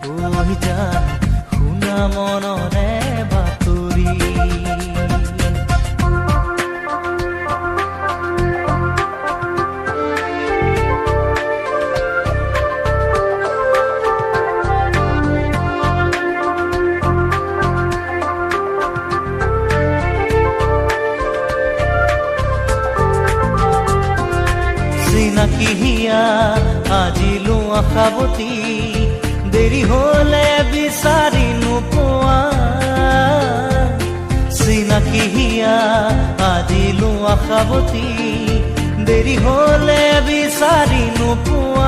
কৈ যান শুনা মনৰে বাতৰি। চিনাকি হিয়া আজিলো আশাবতী, দেৰি হলে বিচাৰি নোপোৱা। চিনাকি হিয়া আজিলো আশাবতী, দেৰি হলে বিচাৰি নোপোৱা।